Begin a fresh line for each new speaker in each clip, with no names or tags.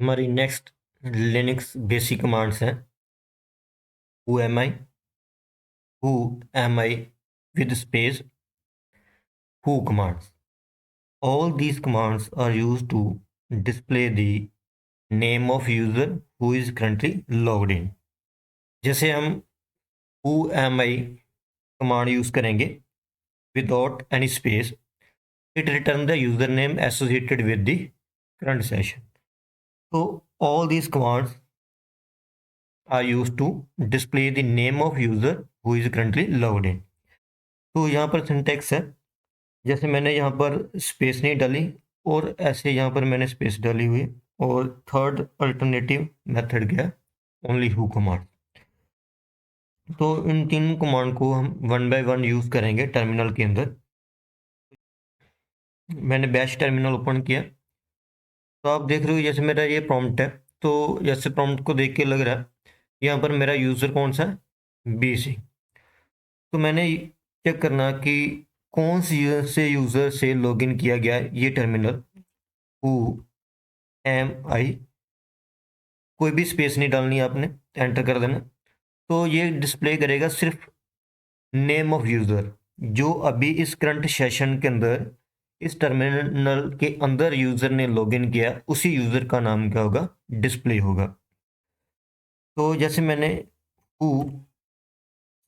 हमारी next Linux basic commands हैं who am I with space who commands. All these commands are used to display the name of user who is currently logged in. जैसे हम who am I command use करेंगे without any space, it return the username associated with the current session. So all these commands are used to display the name of user who is currently logged in. तो यहाँ पर syntax है, जैसे मैंने यहाँ पर space नहीं डाली और ऐसे यहाँ पर मैंने स्पेस डाली हुई और थर्ड अल्टरनेटिव मेथड क्या ओनली हु कमांड। तो इन तीन कमांड को हम वन बाय वन यूज़ करेंगे टर्मिनल के अंदर। मैंने बैश टर्मिनल ओपन किया तो आप देख रहे हो जैसे मेरा ये प्रॉम्प्ट है, तो जैसे प्रॉम्प्ट को देख के लग रहा है यहाँ पर मेरा यूज़र कौन सा है, BC। तो मैंने चेक करना कि कौन से यूज़र से लॉगिन किया गया है ये टर्मिनल हु एम आई, कोई भी स्पेस नहीं डालनी है, आपने एंटर कर देना। तो ये डिस्प्ले करेगा सिर्फ नेम ऑफ यूज़र, जो अभी इस करंट सेशन के अंदर इस टर्मिनल के अंदर यूज़र ने लॉगिन किया उसी यूज़र का नाम क्या होगा, डिस्प्ले होगा। तो जैसे मैंने who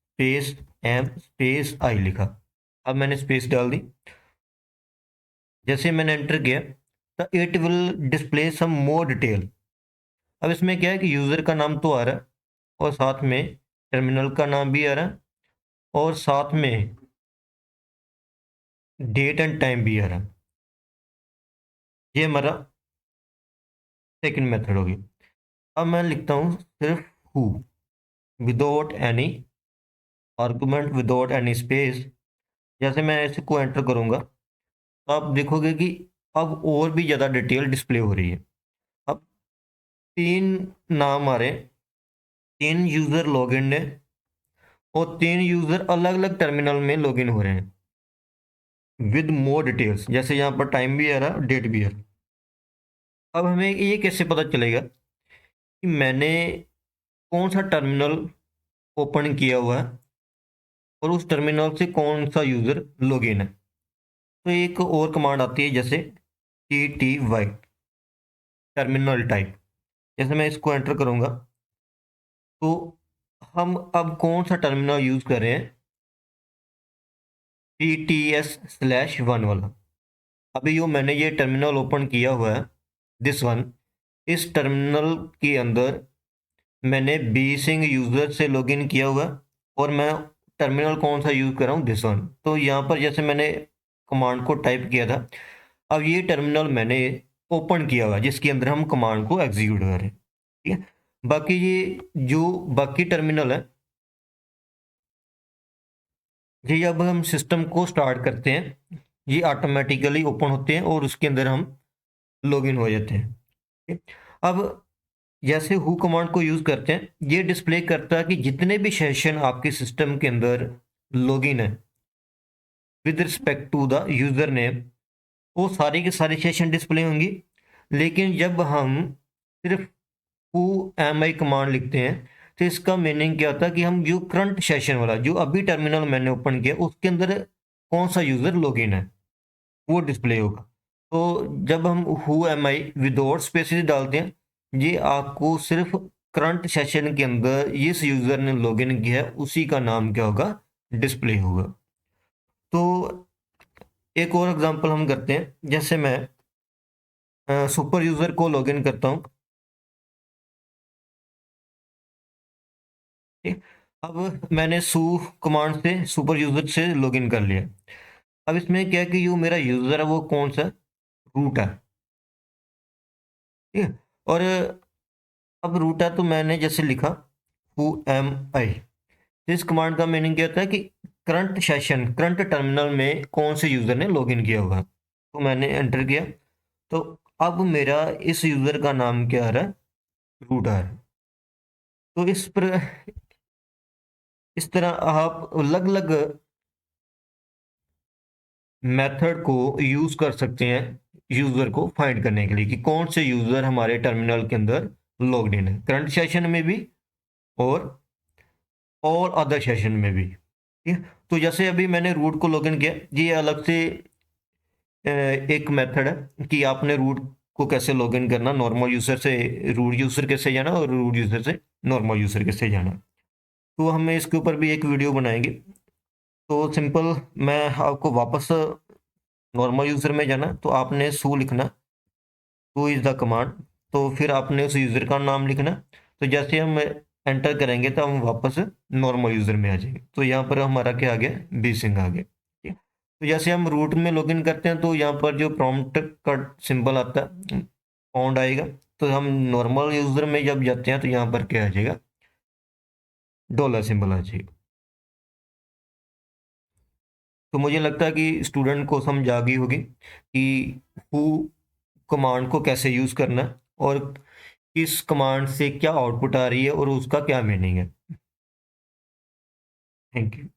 space am space I लिखा, अब मैंने स्पेस डाल दी, जैसे मैंने एंटर किया तो it will display some more detail. अब इसमें क्या है कि यूज़र का नाम तो आ रहा है और साथ में टर्मिनल का नाम भी आ रहा है और साथ में डेट एंड टाइम भी आ रहा है। ये हमारा सेकंड मेथड होगी। अब मैं लिखता हूँ सिर्फ who without any argument, without any space. जैसे मैं ऐसे को एंटर करूँगा तो आप देखोगे कि अब और भी ज़्यादा डिटेल डिस्प्ले हो रही है। अब तीन नाम आ रहे हैं, तीन यूज़र लॉगिन है और तीन यूज़र अलग अलग टर्मिनल में लॉगिन हो रहे हैं विद मोर डिटेल्स। जैसे यहाँ पर टाइम भी आ रहा है, डेट भी आ रहा है। अब हमें ये कैसे पता चलेगा कि मैंने कौन सा टर्मिनल ओपन किया हुआ है और उस टर्मिनल से कौन सा यूज़र लॉगिन है? तो एक और कमांड आती है जैसे TTY टर्मिनल टाइप। जैसे मैं इसको एंटर करूँगा तो हम अब कौन सा टर्मिनल यूज़ कर रहे हैं, TTS/1 वाला। अभी जो मैंने ये टर्मिनल ओपन किया हुआ है दिस वन, इस टर्मिनल के अंदर मैंने बी सिंह यूज़र से लॉगिन किया हुआ है और मैं टर्मिनल कौन सा यूज़ कर रहा हूँ, दिस वन। तो यहाँ पर जैसे मैंने कमांड को टाइप किया था, अब ये टर्मिनल मैंने ओपन किया हुआ है जिसके अंदर हम कमांड को एग्जीक्यूट कर रहे हैं, ठीक है। बाकी ये जो बाकी टर्मिनल है, ये जब हम सिस्टम को स्टार्ट करते हैं ये ऑटोमेटिकली ओपन होते हैं और उसके अंदर हम लॉगिन हो जाते हैं, ठीक है। अब जैसे हु कमांड को यूज़ करते हैं, ये डिस्प्ले करता है कि जितने भी सेशन आपके सिस्टम के अंदर लॉगिन है with respect to the user name, वो सारे के सारे सेशन डिस्प्ले होंगी। लेकिन जब हम सिर्फ हु एम आई कमांड लिखते हैं तो इसका मीनिंग क्या होता है कि हम जो करंट सेशन वाला जो अभी टर्मिनल मैंने ओपन किया उसके अंदर कौन सा यूज़र लॉगिन है वो डिस्प्ले होगा। तो जब हम who am I without spaces डालते हैं, ये आपको सिर्फ करंट सेशन के अंदर जिस यूज़र ने लॉगिन किया है उसी का नाम क्या होगा, डिस्प्ले होगा। तो एक और एग्जांपल हम करते हैं, जैसे मैं सुपर यूज़र को लॉगिन करता हूँ, ठीक। अब मैंने सू कमांड से सुपर यूज़र से लॉगिन कर लिया। अब इसमें क्या है कि जो मेरा यूज़र है वो कौन सा, रूट है, ठीक है। और अब रूट है तो मैंने जैसे लिखा हु एम आई, इस कमांड का मीनिंग क्या होता है कि करंट सेशन करंट टर्मिनल में कौन से यूज़र ने लॉगिन किया होगा। तो मैंने एंटर किया तो अब मेरा इस यूज़र का नाम क्या आ रहा है, रूट आ रहा है। तो इस तरह आप अलग अलग मेथड को यूज़ कर सकते हैं यूज़र को फाइंड करने के लिए कि कौन से यूज़र हमारे टर्मिनल के अंदर लॉग्ड इन है, करंट सेशन में भी और अदर सेशन में भी। ठीक है, तो जैसे अभी मैंने रूट को लॉगिन किया, ये अलग से एक मेथड है कि आपने रूट को कैसे लॉगिन करना, नॉर्मल यूज़र से रूट यूज़र कैसे जाना और रूट यूज़र से नॉर्मल यूज़र कैसे जाना। तो हम इसके ऊपर भी एक वीडियो बनाएंगे। तो सिंपल, मैं आपको वापस नॉर्मल यूज़र में जाना, तो आपने सू लिखना, सू इज़ द कमांड। तो फिर आपने उस यूज़र का नाम लिखना। तो जैसे हम एंटर करेंगे तो हम वापस नॉर्मल यूज़र में आ जाएंगे। तो यहाँ पर हमारा क्या आ गया, बी सिंह आ गया। ठीक है, तो जैसे हम रूट में लॉगिन करते हैं तो यहाँ पर जो प्रॉम्प्ट का सिंबल आता है पाउंड आएगा। तो हम नॉर्मल यूज़र में जब जाते हैं तो यहाँ पर क्या आ जाएगा, डॉलर सिंबल आ जाएगा। तो मुझे लगता है कि स्टूडेंट को समझ आ गई होगी कि हु कमांड को कैसे यूज़ करना है और किस कमांड से क्या आउटपुट आ रही है और उसका क्या मीनिंग है। Thank you.